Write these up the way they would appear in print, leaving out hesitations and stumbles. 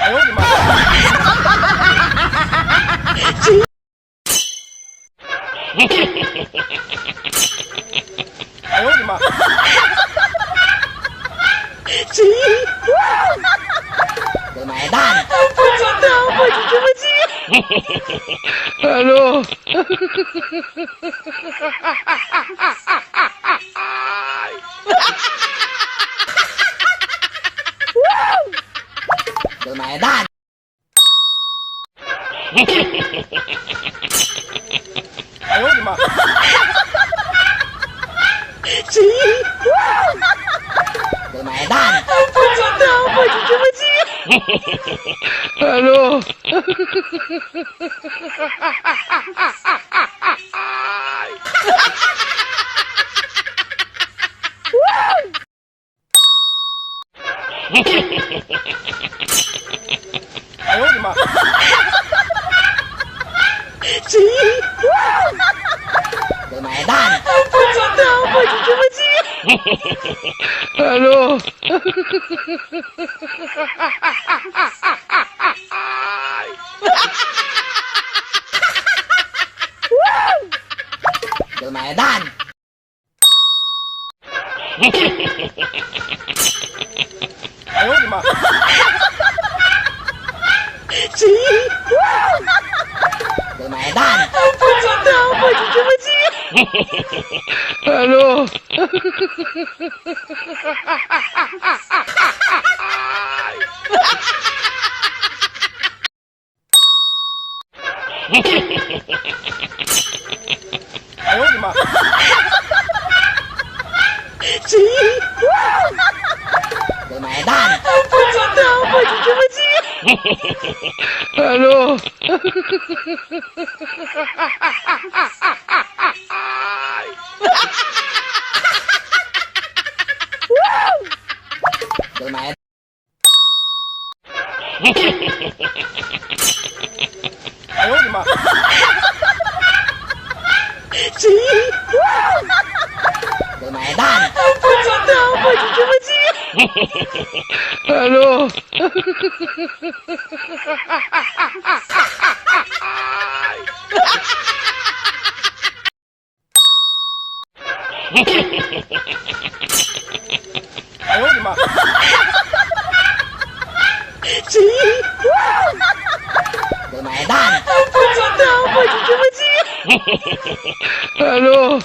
哎呦我的妈！哎呦我的妈！我买蛋。不知道，我就这么急。Hello。我买蛋。哎呦我的妈！我买蛋。不知道，我就这么急。Hello。哎呦我的妈！我买蛋。不知道，我就这么急。Hello。我买蛋。哎呦我的妈！我买蛋。不知道，我就这么急。Hello。哎呦我的妈！我买蛋。不知道，我就这么急。Hello。我买。哎呦我的妈！我买蛋。不知道，我就这么急。Hello。哎呦我的妈！我买蛋。不知道，我就这么急。Hello。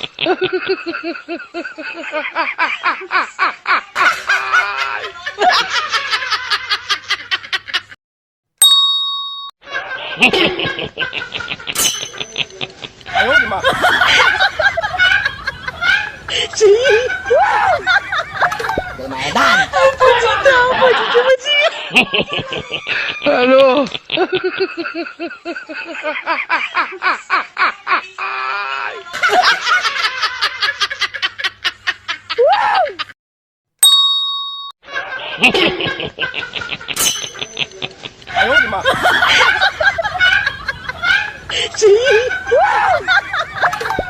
哎呦我的妈！我买蛋。不知道，我就这么急。Hello。哎呦我的妈！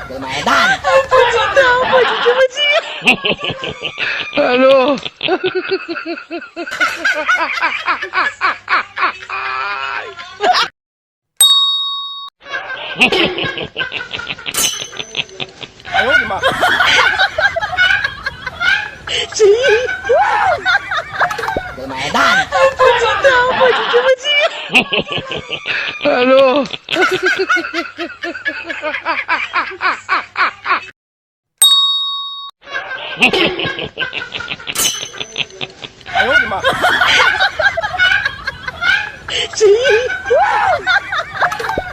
我买蛋。不知道，我就这么急。Hello。哎呦我的妈！我买蛋。不知道，我就这么急。Hello。哎呦我的妈！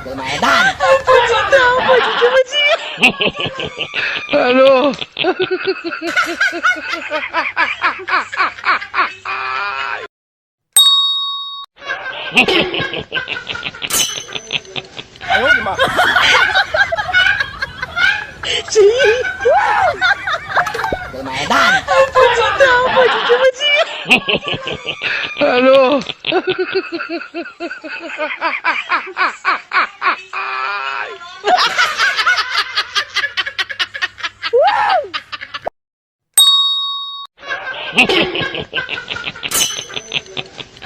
我买蛋。不知道，我就这么急。Hello。哎呦我的妈！我买蛋。不知道，我就这么急。Hello。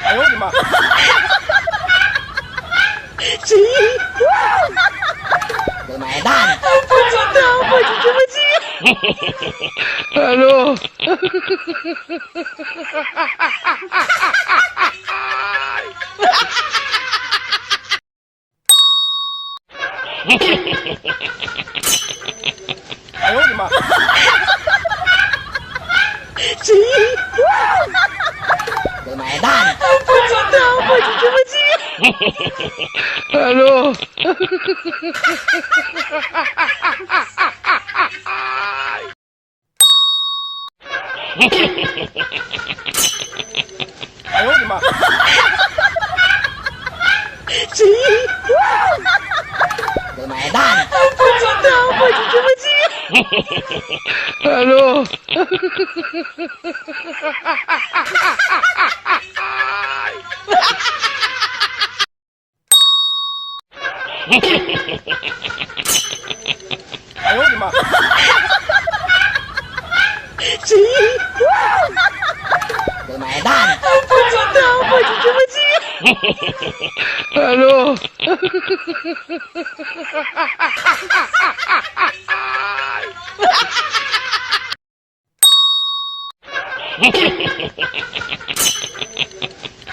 哎呦我的妈！哎呦我的妈！谁？有买蛋，不知道，我就这么急。 Hello.哎呦我的妈！谁？有买蛋，不知道，我就这么急。 Hello.哎呦我的妈！谁？有买蛋，不知道，我就这么急。 Hello.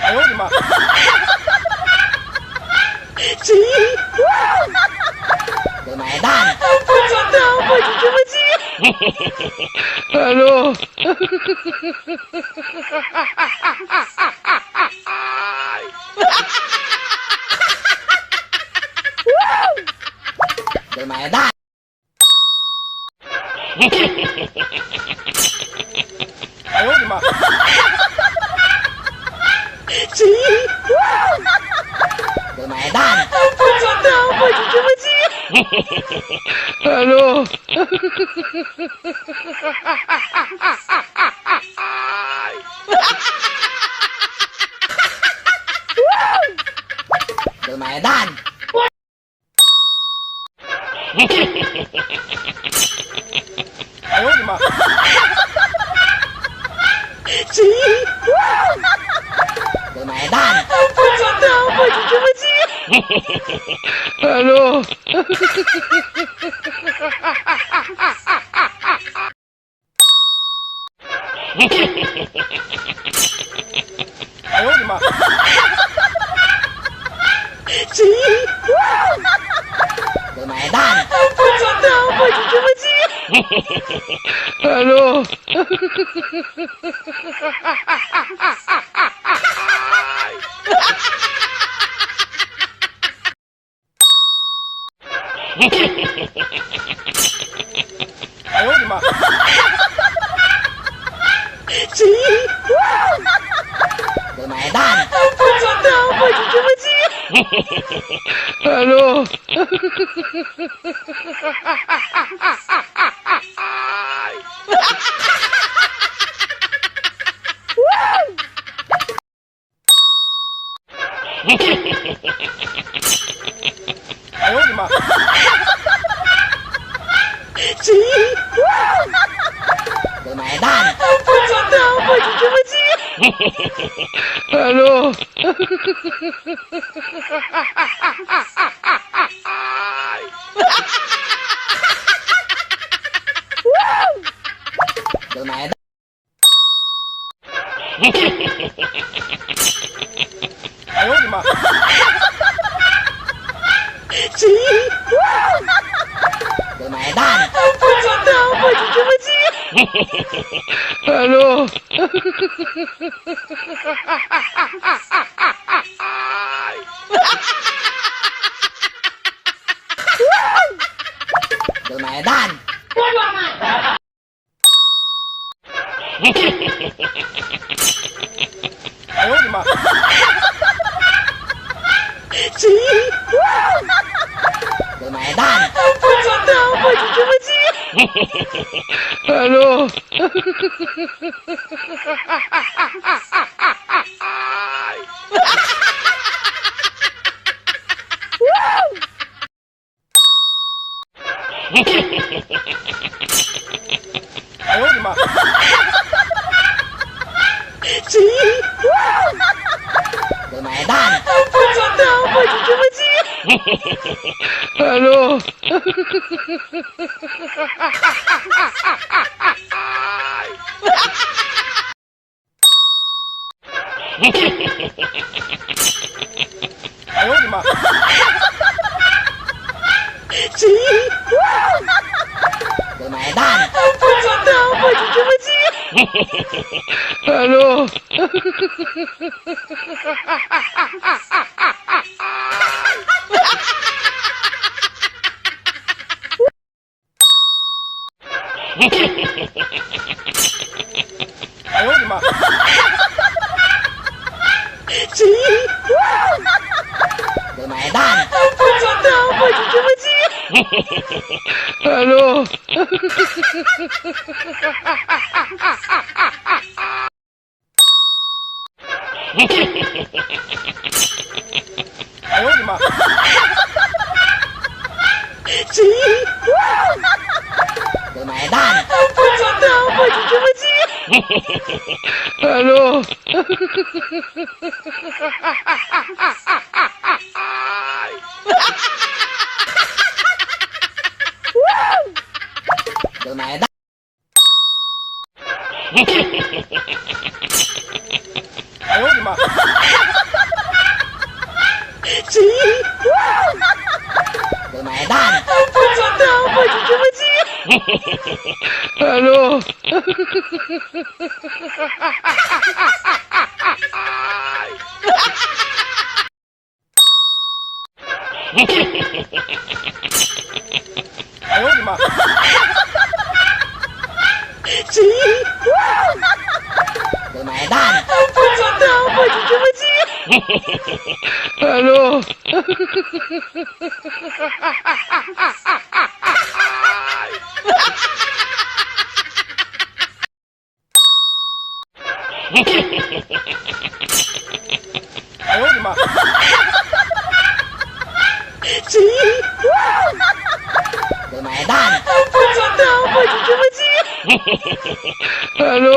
哎呦我的妈！谁？有买蛋，不知道，我就这么急。 Hello. 有买蛋，哎呦我的妈！谁？有买蛋，不知道，我就这么急。 Hello. 有买蛋，哎呦我的妈！谁？有买蛋，不知道，我就这么急。 Hello. 哎呦我的妈！谁？有买蛋，不知道，我就这么急。 Hello. 哎呦我的妈！谁？有买蛋，不知道，我就这么急。 Hello. 哎呦我的妈！谁？有买蛋，不知道，我就这么急。 Hello. 有买蛋，哎呦我的妈！谁？有买蛋，不知道，我就这么急。 Hello. 有买蛋，哎呦我的妈！谁？有买蛋，不知道，我就这么急。 Hello. 哎呦我的妈！谁？有买蛋，不知道，我就这么急。 Hello. 有哎呦我的妈！谁？ Lumayan. 不知道，我就这么近。 Hello.哎呦我的妈！ 谁？ Lumayan. 不知道，我就这么近。 Hello.哎呦我的妈！ 谁？ Lumayan. 不知道，我就这么近。 Hello. Lumayan. 哎呦我的妈！ 谁？ Lumayan. 不知道，我就这么近。 Hello.哎呦我的妈！ 谁？ Lumayan. 不知道，我就这么近。 Hello.哎呦我的妈！ 谁？ Lumayan. 不知道，我就这么近。 Hello.